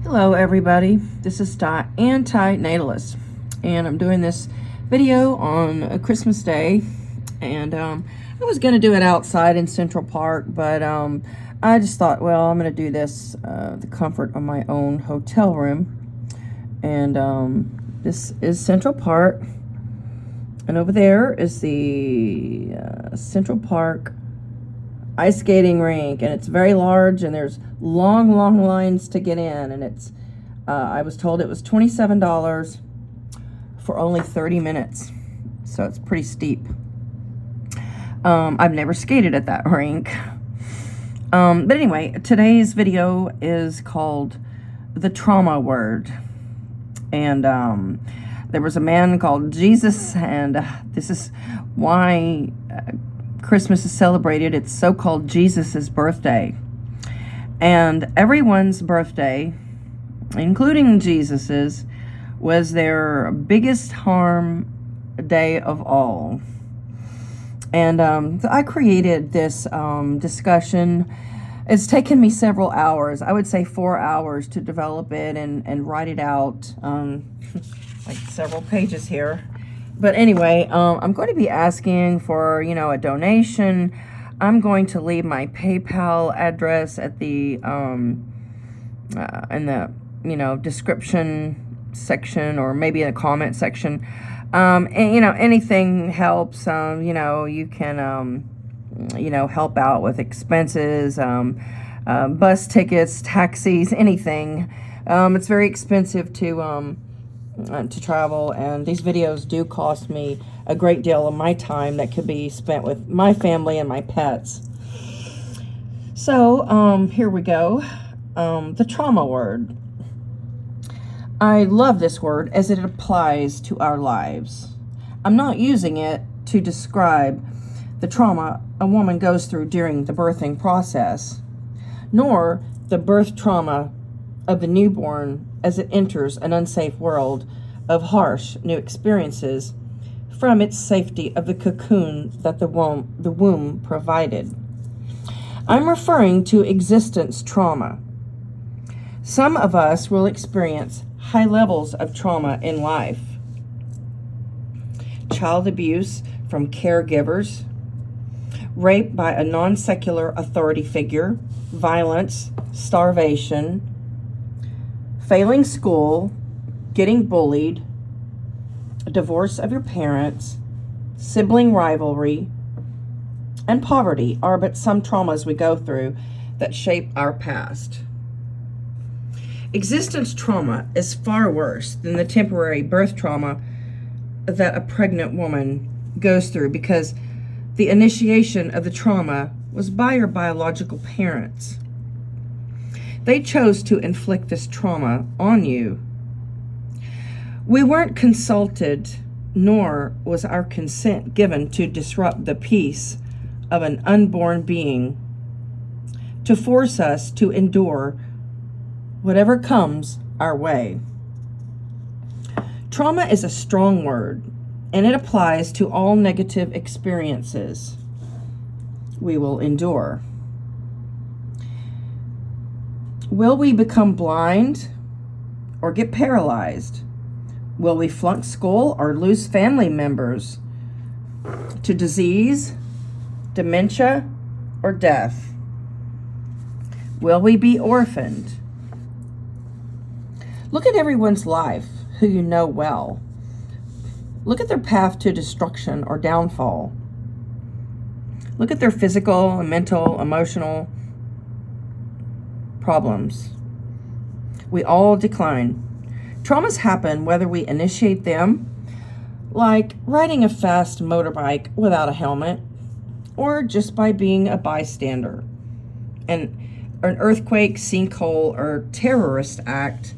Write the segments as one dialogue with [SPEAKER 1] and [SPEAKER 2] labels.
[SPEAKER 1] Hello everybody, this is diANtinatalist, and I'm doing this video on a Christmas Day, and I was going to do it outside in Central Park, but I just thought, well, I'm going to do this the comfort of my own hotel room. And this is Central Park, and over there is the Central Park ice skating rink, and it's very large, and there's long lines to get in, and it's I was told it was $27 for only 30 minutes, so it's pretty steep. I've never skated at that rink, but anyway, today's video is called the trauma word. And there was a man called Jesus, and this is why Christmas is celebrated. It's so-called Jesus's birthday. And everyone's birthday, including Jesus's, was their biggest harm day of all. And I created this discussion. It's taken me several hours, I would say 4 hours, to develop it and write it out, like several pages here. But anyway, I'm going to be asking for, a donation. I'm going to leave my PayPal address at the, in the, description section, or maybe in the comment section. And, anything helps. You can, help out with expenses, bus tickets, taxis, anything. It's very expensive to travel, and these videos do cost me a great deal of my time that could be spent with my family and my pets. So here we go. The trauma word. I love this word as it applies to our lives. I'm not using it to describe the trauma a woman goes through during the birthing process, nor the birth trauma of the newborn as it enters an unsafe world of harsh new experiences from its safety of the cocoon that the womb provided. I'm referring to existence trauma. Some of us will experience high levels of trauma in life. Child abuse from caregivers, rape by a non-secular authority figure, violence, starvation, failing school, getting bullied, divorce of your parents, sibling rivalry, and poverty are but some traumas we go through that shape our past. Existence trauma is far worse than the temporary birth trauma that a pregnant woman goes through, because the initiation of the trauma was by your biological parents. They chose to inflict this trauma on you. We weren't consulted, nor was our consent given to disrupt the peace of an unborn being, to force us to endure whatever comes our way. Trauma is a strong word, and it applies to all negative experiences we will endure. Will we become blind or get paralyzed? Will we flunk school or lose family members to disease, dementia, or death? Will we be orphaned? Look at everyone's life who you know well. Look at their path to destruction or downfall. Look at their physical, mental, emotional problems. We all decline. Traumas happen whether we initiate them, like riding a fast motorbike without a helmet, or just by being a bystander. And an earthquake, sinkhole, or terrorist act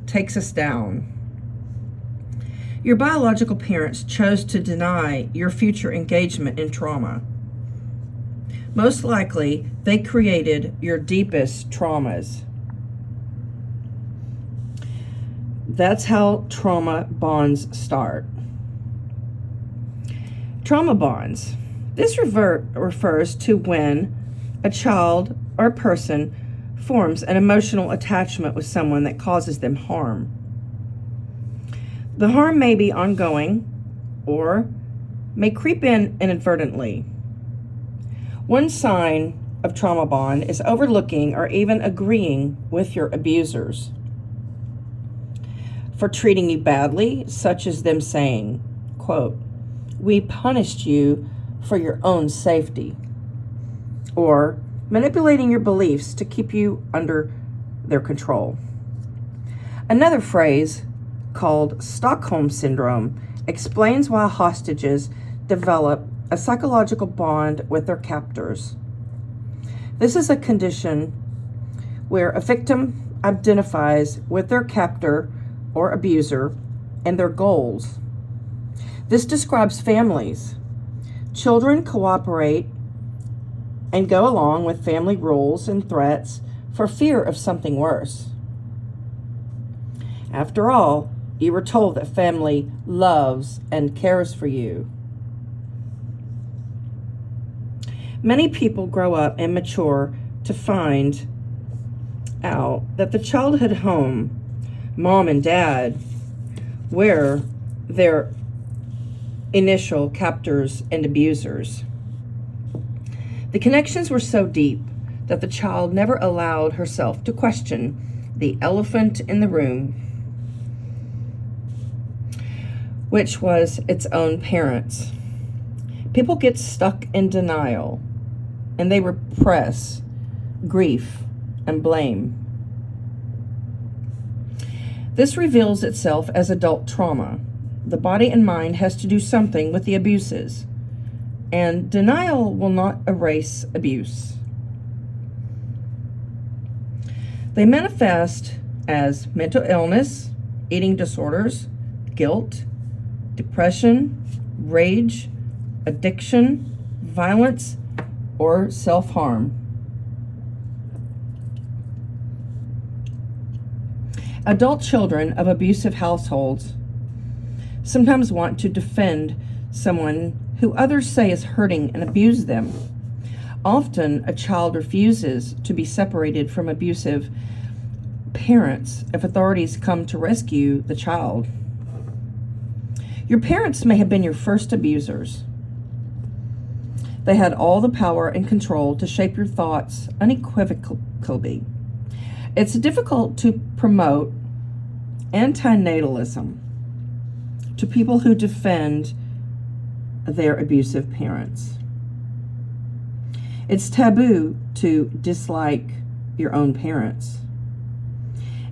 [SPEAKER 1] takes us down. Your biological parents chose to deny your future engagement in trauma. Most likely, they created your deepest traumas. That's how trauma bonds start. Trauma bonds. This refers to when a child or person forms an emotional attachment with someone that causes them harm. The harm may be ongoing or may creep in inadvertently. One sign of trauma bond is overlooking or even agreeing with your abusers for treating you badly, such as them saying, quote, "We punished you for your own safety," or manipulating your beliefs to keep you under their control. Another phrase called Stockholm Syndrome explains why hostages develop a psychological bond with their captors. This is a condition where a victim identifies with their captor or abuser and their goals. This describes families. Children cooperate and go along with family rules and threats for fear of something worse. After all, you were told that family loves and cares for you. Many people grow up and mature to find out that the childhood home, mom and dad, were their initial captors and abusers. The connections were so deep that the child never allowed herself to question the elephant in the room, which was its own parents. People get stuck in denial, and they repress grief and blame. This reveals itself as adult trauma. The body and mind has to do something with the abuses, and denial will not erase abuse. They manifest as mental illness, eating disorders, guilt, depression, rage, addiction, violence, or self-harm. Adult children of abusive households sometimes want to defend someone who others say is hurting and abuse them. Often, a child refuses to be separated from abusive parents if authorities come to rescue the child. Your parents may have been your first abusers. They had all the power and control to shape your thoughts unequivocally. It's difficult to promote antinatalism to people who defend their abusive parents. It's taboo to dislike your own parents.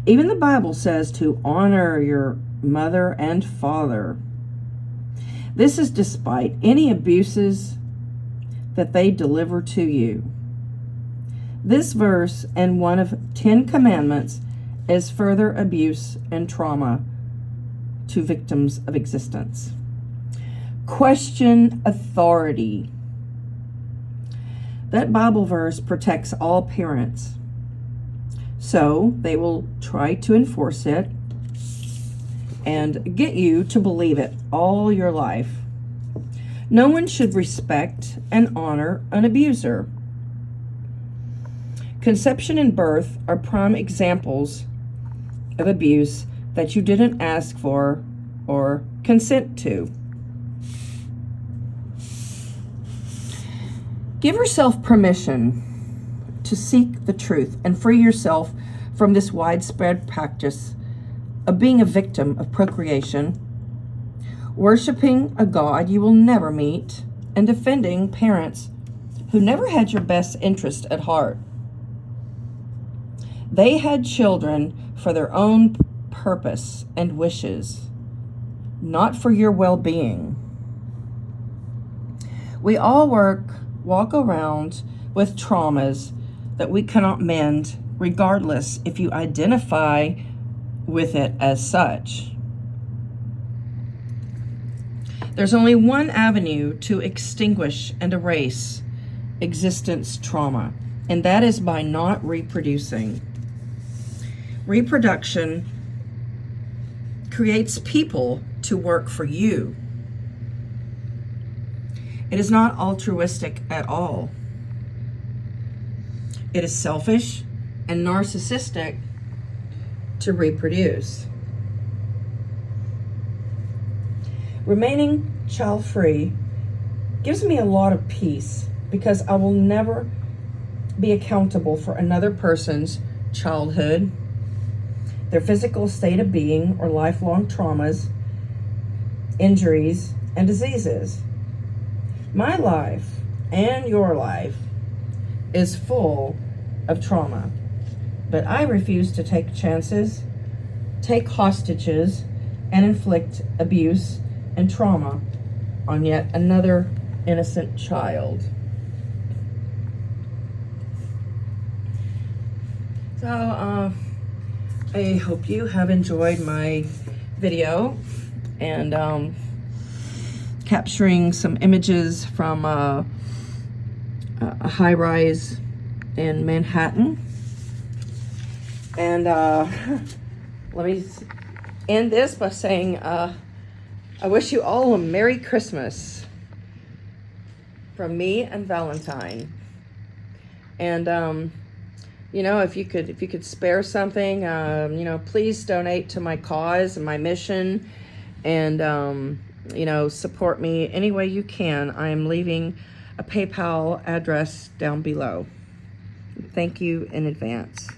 [SPEAKER 1] Even the Bible says to honor your mother and father. This is despite any abuses that they deliver to you. This verse and one of 10 commandments is further abuse and trauma to victims of existence. Question authority. That Bible verse protects all parents, so they will try to enforce it and get you to believe it all your life. No one should respect and honor an abuser. Conception and birth are prime examples of abuse that you didn't ask for or consent to. Give yourself permission to seek the truth and free yourself from this widespread practice of being a victim of procreation, worshiping a God you will never meet, and defending parents who never had your best interest at heart. They had children for their own purpose and wishes, not for your well-being. We all walk around with traumas that we cannot mend, regardless if you identify with it as such. There's only one avenue to extinguish and erase existence trauma, and that is by not reproducing. Reproduction creates people to work for you. It is not altruistic at all. It is selfish and narcissistic to reproduce. Remaining child-free gives me a lot of peace because I will never be accountable for another person's childhood, their physical state of being, or lifelong traumas, injuries, and diseases. My life and your life is full of trauma, but I refuse to take chances, take hostages, and inflict abuse and trauma on yet another innocent child. So, I hope you have enjoyed my video and capturing some images from a high-rise in Manhattan. And let me end this by saying I wish you all a Merry Christmas from me and Valentine. And you know, if you could spare something, you know, please donate to my cause and my mission, and you know, support me any way you can. I am leaving a PayPal address down below. Thank you in advance.